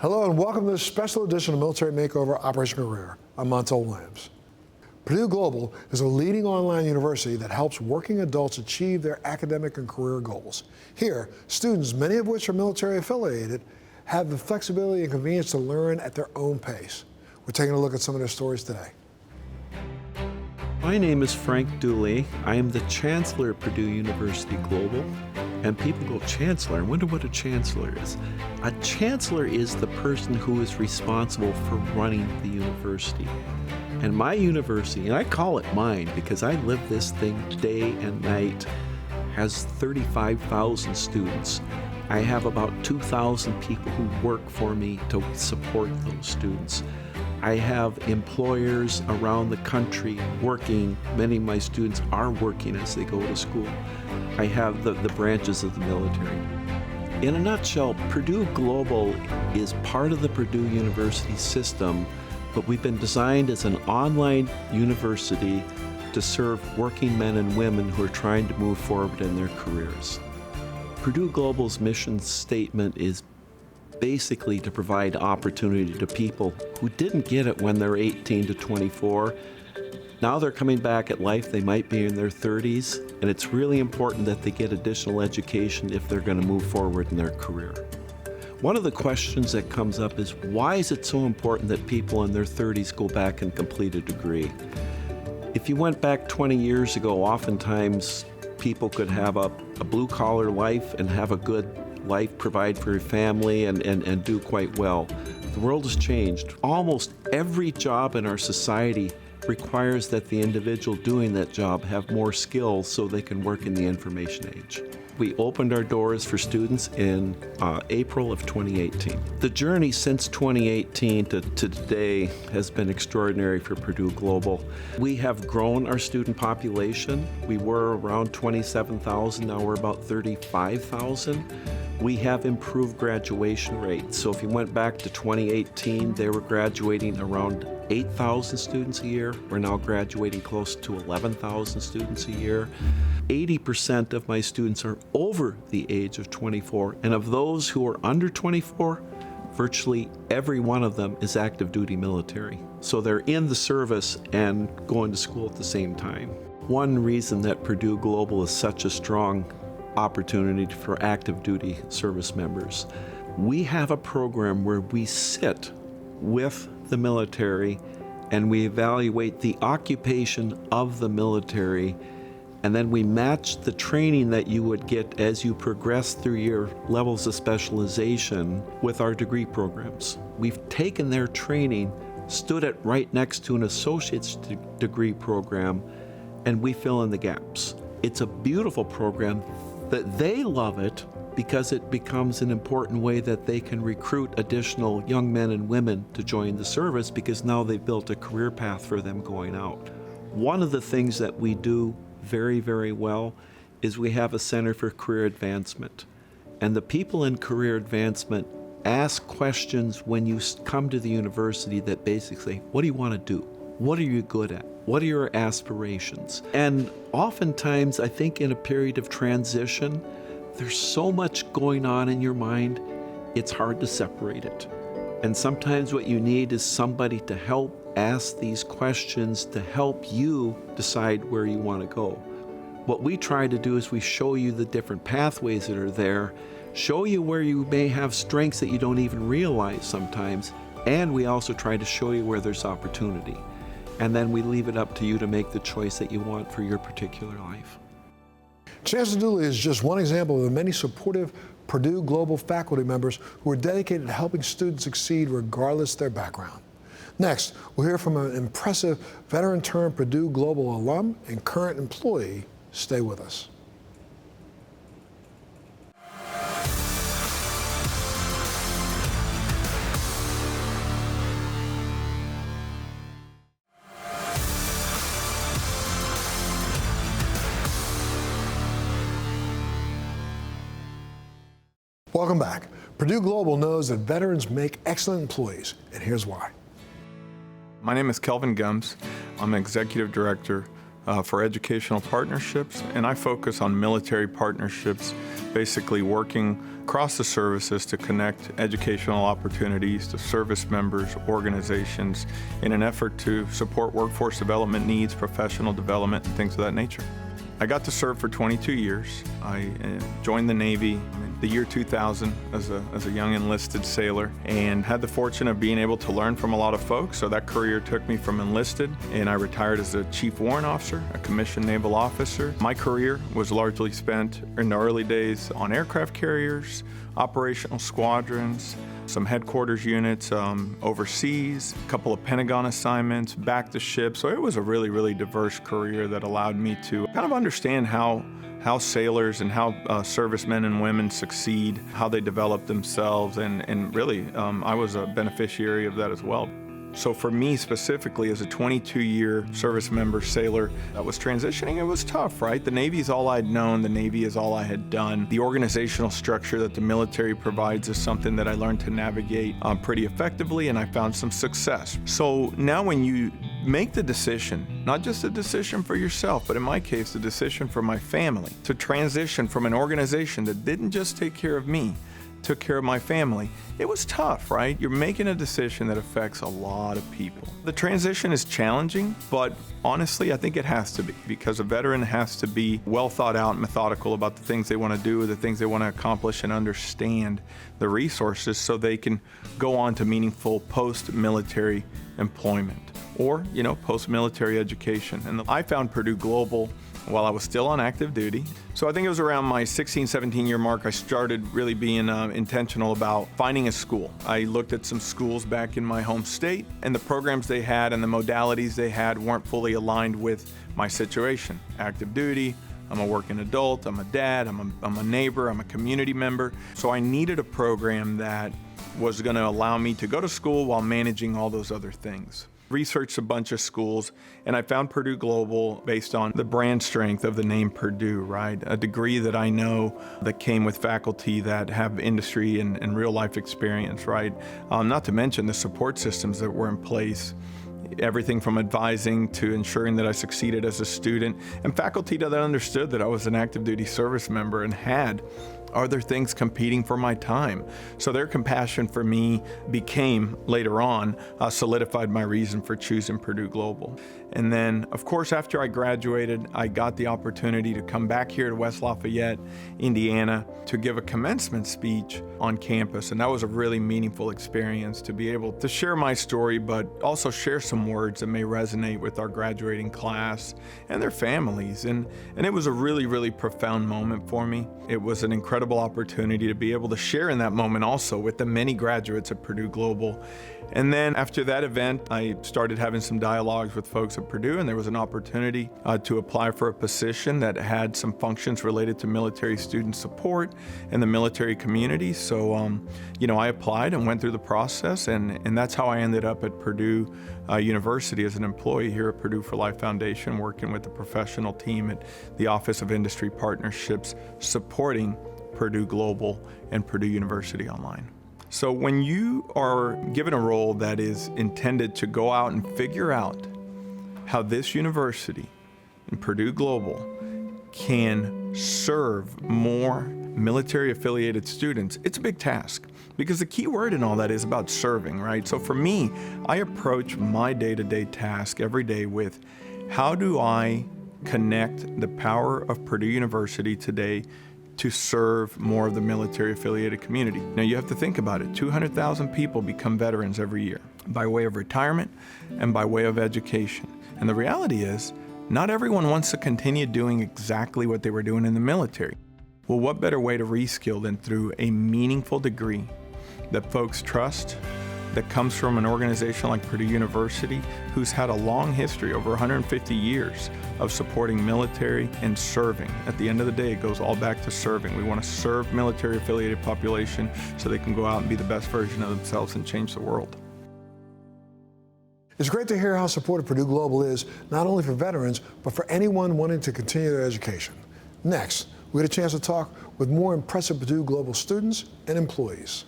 Hello and welcome to this special edition of Military Makeover Operation Career. I'm Montel Williams. Purdue Global is a leading online university that helps working adults achieve their academic and career goals. Here, students, many of which are military affiliated, have the flexibility and convenience to learn at their own pace. We're taking a look at some of their stories today. My name is Frank Dooley. I am the Chancellor at Purdue University Global. And people go, Chancellor, I wonder what a Chancellor is. A Chancellor is the person who is responsible for running the university. And my university, and I call it mine because I live this thing day and night, has 35,000 students. I have about 2,000 people who work for me to support those students. I have employers around the country working. Many of my students are working as they go to school. I have the branches of the military. In a nutshell, Purdue Global is part of the Purdue University system, but we've been designed as an online university to serve working men and women who are trying to move forward in their careers. Purdue Global's mission statement is basically to provide opportunity to people who didn't get it when they're 18 to 24. Now they're coming back at life, they might be in their 30s, and it's really important that they get additional education if they're going to move forward in their career. One of the questions that comes up is, why is it so important that people in their 30s go back and complete a degree? If you went back 20 years ago, oftentimes people could have a blue-collar life and have a good life, provide for your family, and do quite well. The world has changed. Almost every job in our society requires that the individual doing that job have more skills so they can work in the information age. We opened our doors for students in April of 2018. The journey since 2018 to today has been extraordinary for Purdue Global. We have grown our student population. We were around 27,000, now we're about 35,000. We have improved graduation rates. So if you went back to 2018, they were graduating around 8,000 students a year. We're now graduating close to 11,000 students a year. 80% of my students are over the age of 24, and of those who are under 24, virtually every one of them is active duty military. So they're in the service and going to school at the same time. One reason that Purdue Global is such a strong opportunity for active duty service members, we have a program where we sit with the military and we evaluate the occupation of the military, and then we match the training that you would get as you progress through your levels of specialization with our degree programs. We've taken their training, stood it right next to an associate's degree program, and we fill in the gaps. It's a beautiful program that they love it because it becomes an important way that they can recruit additional young men and women to join the service, because now they've built a career path for them going out. One of the things that we do very, very well is we have a Center for Career Advancement. And the people in career advancement ask questions when you come to the university that basically say, what do you want to do? What are you good at? What are your aspirations? And oftentimes, I think in a period of transition, there's so much going on in your mind, it's hard to separate it. And sometimes what you need is somebody to help ask these questions to help you decide where you want to go. What we try to do is we show you the different pathways that are there, show you where you may have strengths that you don't even realize sometimes, and we also try to show you where there's opportunity. And then we leave it up to you to make the choice that you want for your particular life. Chancellor Dooley is just one example of the many supportive Purdue Global faculty members who are dedicated to helping students succeed regardless of their background. Next, we'll hear from an impressive veteran-turned Purdue Global alum and current employee. Stay with us. Welcome back. Purdue Global knows that veterans make excellent employees, and here's why. My name is Kelvin Gumbs. I'm Executive Director for educational partnerships, and I focus on military partnerships, basically working across the services to connect educational opportunities to service members, organizations, in an effort to support workforce development needs, professional development, and things of that nature. I got to serve for 22 years. I joined the Navy in the year 2000 as a young enlisted sailor, and had the fortune of being able to learn from a lot of folks. So that career took me from enlisted, and I retired as a chief warrant officer, a commissioned naval officer. My career was largely spent in the early days on aircraft carriers, operational squadrons, some headquarters units overseas, a couple of Pentagon assignments, back to ship. So it was a really, really diverse career that allowed me to kind of understand how sailors and how servicemen and women succeed, how they develop themselves, and really I was a beneficiary of that as well. So for me specifically, as a 22-year service member sailor that was transitioning, it was tough, right? The Navy is all I'd known, the Navy is all I had done. The organizational structure that the military provides is something that I learned to navigate pretty effectively, and I found some success. So now when you make the decision, not just a decision for yourself, but in my case, the decision for my family, to transition from an organization that didn't just take care of me, took care of my family, it was tough, right? You're making a decision that affects a lot of people. The transition is challenging, but honestly, I think it has to be, because a veteran has to be well thought out and methodical about the things they want to do, the things they want to accomplish, and understand the resources so they can go on to meaningful post-military employment or, post-military education. And I found Purdue Global while I was still on active duty. So I think it was around my 16, 17-year mark I started really being intentional about finding a school. I looked at some schools back in my home state, and the programs they had and the modalities they had weren't fully aligned with my situation. Active duty, I'm a working adult, I'm a dad, I'm a neighbor, I'm a community member. So I needed a program that was going to allow me to go to school while managing all those other things. Researched a bunch of schools, and I found Purdue Global based on the brand strength of the name Purdue, right? A degree that I know that came with faculty that have industry and real life experience, right? Not to mention the support systems that were in place. Everything from advising to ensuring that I succeeded as a student, and faculty that understood that I was an active duty service member and had other things competing for my time. So their compassion for me became, later on, solidified my reason for choosing Purdue Global. And then, of course, after I graduated, I got the opportunity to come back here to West Lafayette, Indiana, to give a commencement speech on campus. And that was a really meaningful experience to be able to share my story, but also share some words that may resonate with our graduating class and their families. And it was a really, really profound moment for me. It was an incredible opportunity to be able to share in that moment also with the many graduates at Purdue Global. And then after that event, I started having some dialogues with folks at Purdue, and there was an opportunity to apply for a position that had some functions related to military student support and the military community. So, I applied and went through the process, and that's how I ended up at Purdue University as an employee here at Purdue for Life Foundation, working with the professional team at the Office of Industry Partnerships, supporting Purdue Global and Purdue University Online. So when you are given a role that is intended to go out and figure out how this university and Purdue Global can serve more military-affiliated students, it's a big task, because the key word in all that is about serving, right? So for me, I approach my day-to-day task every day with, how do I connect the power of Purdue University today to serve more of the military-affiliated community? Now you have to think about it. 200,000 people become veterans every year by way of retirement and by way of education. And the reality is, not everyone wants to continue doing exactly what they were doing in the military. Well, what better way to reskill than through a meaningful degree that folks trust, that comes from an organization like Purdue University, who's had a long history, over 150 years, of supporting military and serving. At the end of the day, it goes all back to serving. We want to serve military-affiliated population so they can go out and be the best version of themselves and change the world. It's great to hear how supportive Purdue Global is, not only for veterans, but for anyone wanting to continue their education. Next, we get a chance to talk with more impressive Purdue Global students and employees.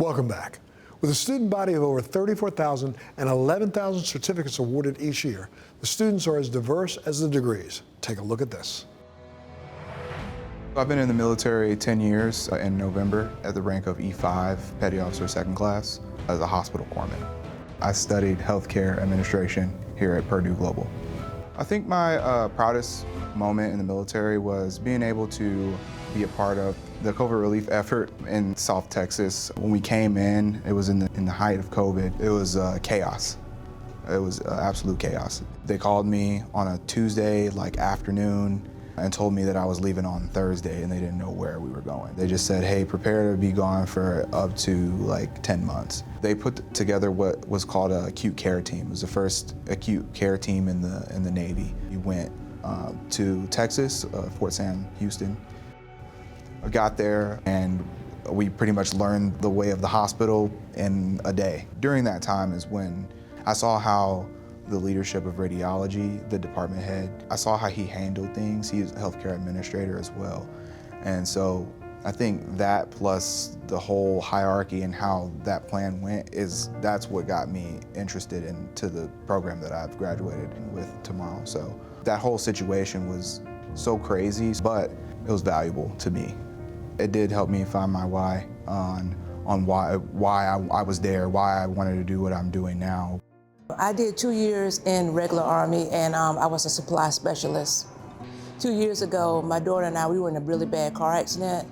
Welcome back. With a student body of over 34,000 and 11,000 certificates awarded each year, the students are as diverse as the degrees. Take a look at this. I've been in the military 10 years in November at the rank of E5, Petty Officer 2nd Class, as a hospital corpsman. I studied healthcare administration here at Purdue Global. I think my proudest moment in the military was being able to be a part of the COVID relief effort in South Texas. When we came in, it was in the height of COVID. It was chaos. It was absolute chaos. They called me on a Tuesday afternoon and told me that I was leaving on Thursday, and they didn't know where we were going. They just said, hey, prepare to be gone for up to 10 months. They put together what was called an acute care team. It was the first acute care team in the Navy. We went to Texas, Fort Sam, Houston. I got there and we pretty much learned the way of the hospital in a day. During that time is when I saw how the leadership of radiology, the department head, I saw how he handled things. He is a healthcare administrator as well. And so I think that plus the whole hierarchy and how that plan went that's what got me interested into the program that I've graduated with tomorrow. So that whole situation was so crazy, but it was valuable to me. It did help me find my why on why I was there, why I wanted to do what I'm doing now. I did 2 years in regular Army, and I was a supply specialist. 2 years ago, my daughter and I, we were in a really bad car accident,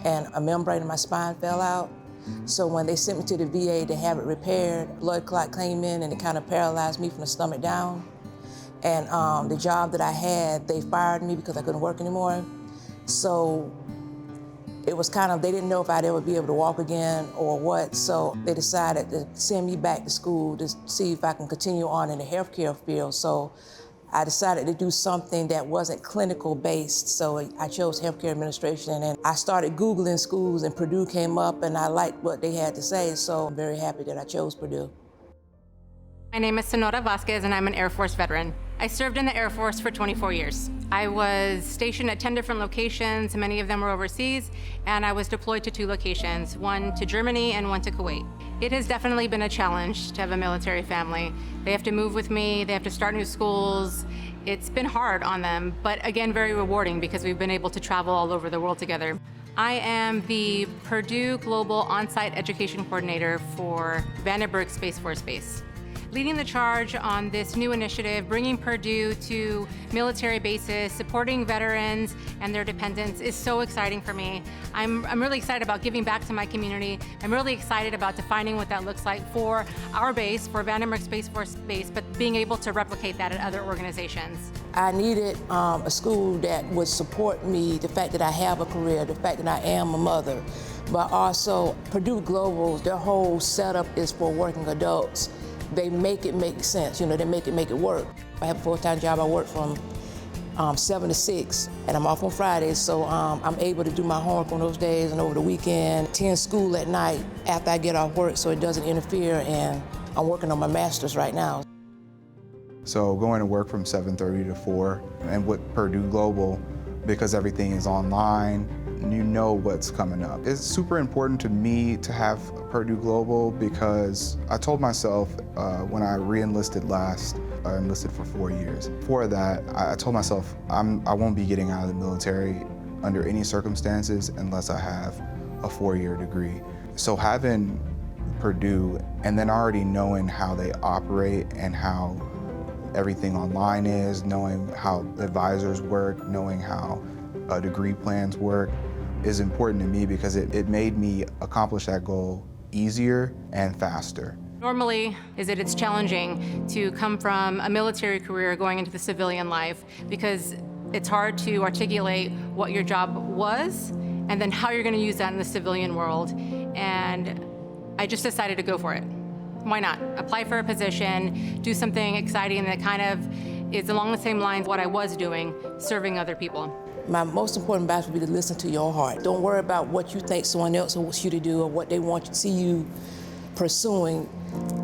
and a membrane in my spine fell out. So when they sent me to the VA to have it repaired, blood clot came in and it kind of paralyzed me from the stomach down. And the job that I had, they fired me because I couldn't work anymore. So it was they didn't know if I'd ever be able to walk again or what, so they decided to send me back to school to see if I can continue on in the healthcare field. So I decided to do something that wasn't clinical based, so I chose healthcare administration, and I started Googling schools, and Purdue came up, and I liked what they had to say, so I'm very happy that I chose Purdue. My name is Sonora Vasquez, and I'm an Air Force veteran. I served in the Air Force for 24 years. I was stationed at 10 different locations, many of them were overseas, and I was deployed to 2 locations, one to Germany and one to Kuwait. It has definitely been a challenge to have a military family. They have to move with me, they have to start new schools. It's been hard on them, but again, very rewarding because we've been able to travel all over the world together. I am the Purdue Global On-Site Education Coordinator for Vandenberg Space Force Base. Leading the charge on this new initiative, bringing Purdue to military bases, supporting veterans and their dependents is so exciting for me. I'm really excited about giving back to my community. I'm really excited about defining what that looks like for our base, for Vandenberg Space Force Base, but being able to replicate that at other organizations. I needed a school that would support me, the fact that I have a career, the fact that I am a mother, but also Purdue Global, their whole setup is for working adults. They make it make sense, they make it work. I have a full-time job. I work from 7 to 6, and I'm off on Fridays, so I'm able to do my homework on those days and over the weekend, attend school at night after I get off work so it doesn't interfere, and I'm working on my master's right now. So going to work from 7:30 to 4, and with Purdue Global, because everything is online, you know what's coming up. It's super important to me to have Purdue Global because I told myself when I re-enlisted last, I enlisted for 4 years. Before that, I told myself I won't be getting out of the military under any circumstances unless I have a 4-year degree. So having Purdue and then already knowing how they operate and how everything online is, knowing how advisors work, knowing how degree plans work, is important to me because it made me accomplish that goal easier and faster. Normally, it's challenging to come from a military career going into the civilian life because it's hard to articulate what your job was and then how you're going to use that in the civilian world. And I just decided to go for it. Why not? Apply for a position, do something exciting that kind of is along the same lines of what I was doing, serving other people. My most important advice would be to listen to your heart. Don't worry about what you think someone else wants you to do or what they want to see you pursuing.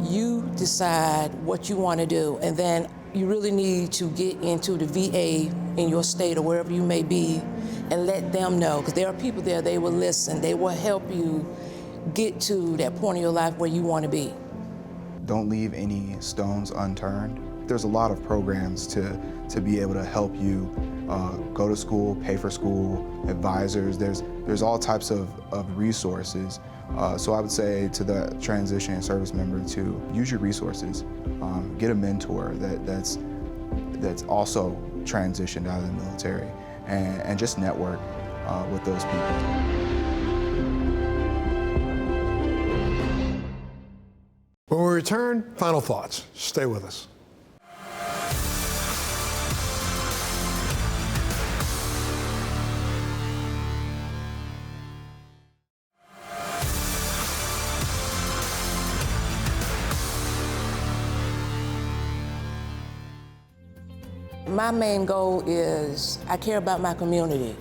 You decide what you want to do, and then you really need to get into the VA in your state or wherever you may be and let them know, because there are people there, they will listen, they will help you get to that point in your life where you want to be. Don't leave any stones unturned. There's a lot of programs to be able to help you go to school, pay for school, advisors. There's all types of resources. So I would say to the transitioning service member to use your resources. Get a mentor that's also transitioned out of the military, and just network with those people. When we return, final thoughts. Stay with us. My main goal is I care about my community,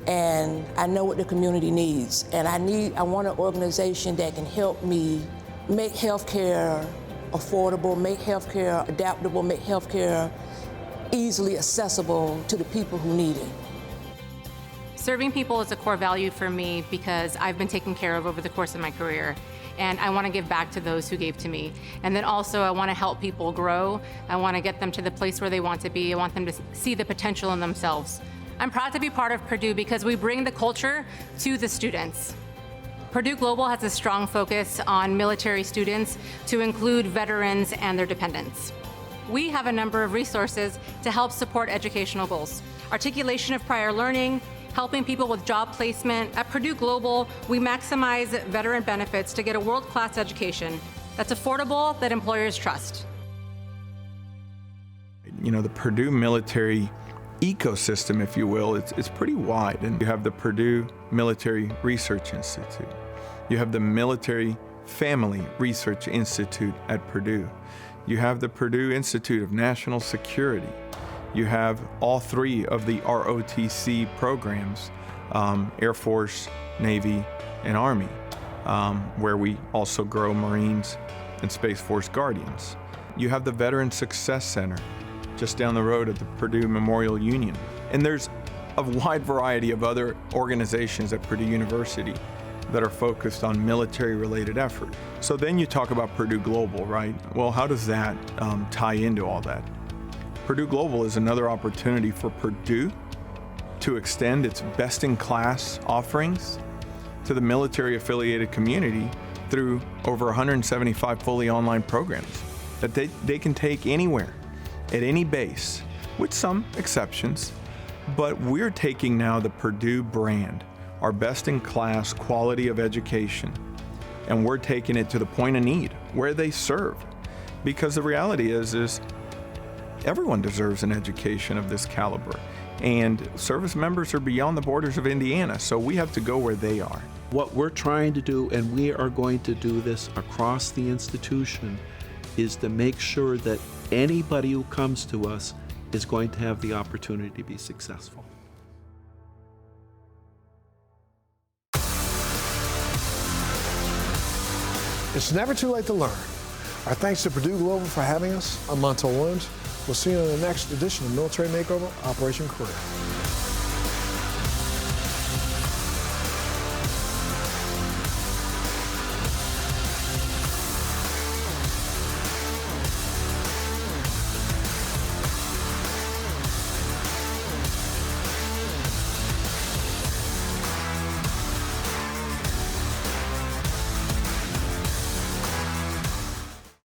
and I know what the community needs, and I want an organization that can help me make healthcare affordable, make healthcare adaptable, make healthcare easily accessible to the people who need it. Serving people is a core value for me because I've been taken care of over the course of my career, and I want to give back to those who gave to me. And then also I want to help people grow. I want to get them to the place where they want to be. I want them to see the potential in themselves. I'm proud to be part of Purdue because we bring the culture to the students. Purdue Global has a strong focus on military students to include veterans and their dependents. We have a number of resources to help support educational goals. Articulation of prior learning, helping people with job placement. At Purdue Global, we maximize veteran benefits to get a world-class education that's affordable, that employers trust. You know, the Purdue military ecosystem, if you will, it's pretty wide. And you have the Purdue Military Research Institute. You have the Military Family Research Institute at Purdue. You have the Purdue Institute of National Security. You have all three of the ROTC programs, Air Force, Navy, and Army, where we also grow Marines and Space Force Guardians. You have the Veteran Success Center just down the road at the Purdue Memorial Union. And there's a wide variety of other organizations at Purdue University that are focused on military-related effort. So then you talk about Purdue Global, right? Well, how does that tie into all that? Purdue Global is another opportunity for Purdue to extend its best-in-class offerings to the military-affiliated community through over 175 fully online programs that they can take anywhere, at any base, with some exceptions. But we're taking now the Purdue brand, our best-in-class quality of education, and we're taking it to the point of need, where they serve. Because the reality is everyone deserves an education of this caliber. And service members are beyond the borders of Indiana, so we have to go where they are. What we're trying to do, and we are going to do this across the institution, is to make sure that anybody who comes to us is going to have the opportunity to be successful. It's never too late to learn. Our thanks to Purdue Global for having us. I'm Montel Williams. We'll see you in the next edition of Military Makeover Operation Career.